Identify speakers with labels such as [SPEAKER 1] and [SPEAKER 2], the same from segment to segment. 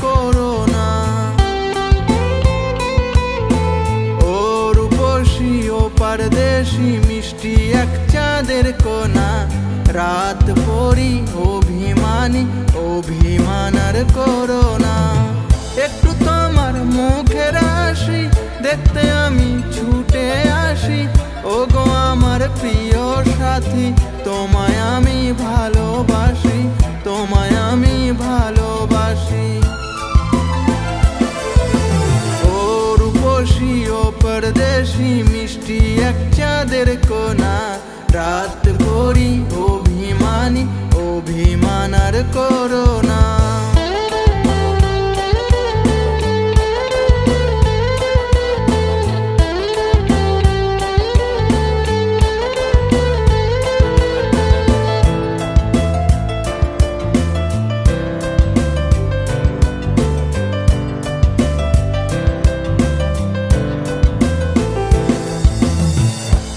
[SPEAKER 1] করো না। ও রূপসী ও পারদেশি মিষ্টি এক চাঁদের কোনা, রাত পরি অভিমানী অভিমান আর করো না। একটু তোমার মুখের হাসি দেখতে আমি ছুটে আসি, ও গো আমার প্রিয় সাথী, তোমায় আমি ভালোবাসি, তোমায় আমি ভালোবাসি। ও রূপসী ও পরদেশি মিষ্টি এক চাঁদের কোনা, রাত ভরি অভিমানী অভিমান আর করো না।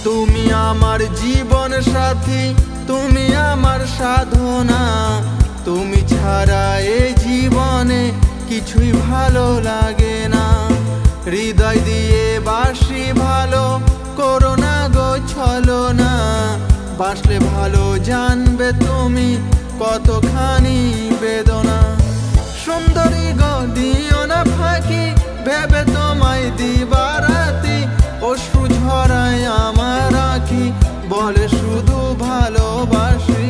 [SPEAKER 1] তুমি আমার জীবন সাথী, তুমি আমার সাধনা, তুমি ছাড়া এই জীবনে কিছুই ভালো লাগে না। হৃদয় দিয়ে বাসি ভালো, করো না গো ছলনা, বাসলে ভালো জানবে তুমি কতখানি বেদনা। সুন্দরী গো দিও না ফাঁকি, ভেবে তোমায় দিবারাতি অশ্রু ঝরায় আমার আঁখি, বলে শুধু ভালোবাসি,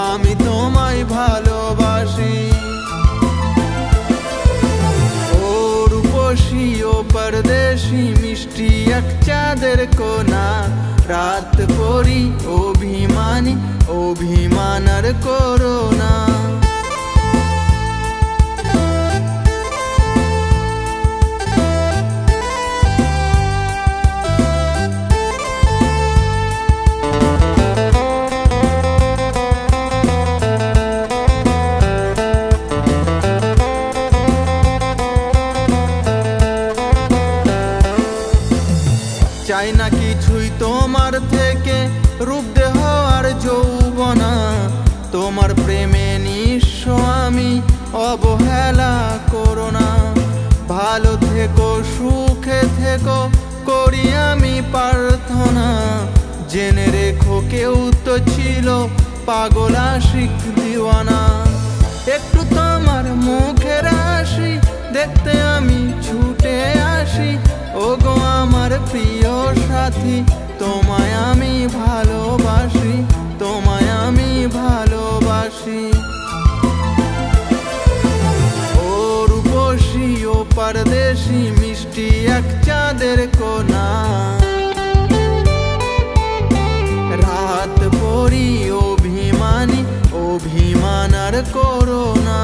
[SPEAKER 1] আমি তোমায় ভালোবাসি। ও রূপসী ও পরদেশি মিষ্টি এক চাঁদের কোনা, রাত পরি অভিমানী অভিমান আর করো না। চাই না কিছুই তোমার থেকে, রূপ দেহ আর যৌবনা, তোমার প্রেমে নিঃস্ব আমি, অবহেলা করো না। ভালো থেকো সুখে থেকো করি আমি প্রার্থনা, জেনে রেখো কেউ তো ছিল পাগল আশিক দিওয়ানা। একটু তোমার মুখের হাসি দেখতে আমি ছুটে আসি, ও গো আমার প্রিয় সাথী, তোমায় আমি ভালোবাসি, তোমায় আমি ভালোবাসি। ও রূপসী ও পরদেশি মিষ্টি এক চাঁদের কোনা, রাত পরি অভিমানী অভিমান আর করো না।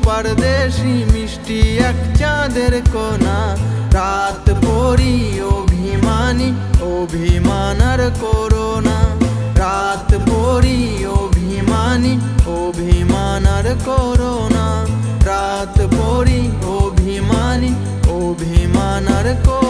[SPEAKER 1] পরদেশি মিষ্টি এক চাঁদের কোনা, রাত পরি অভিমানী অভিমান আর করো না। রাত পরি অভিমানী অভিমান আর করো না। রাত পরি অভিমানী অভিমান আর করো না।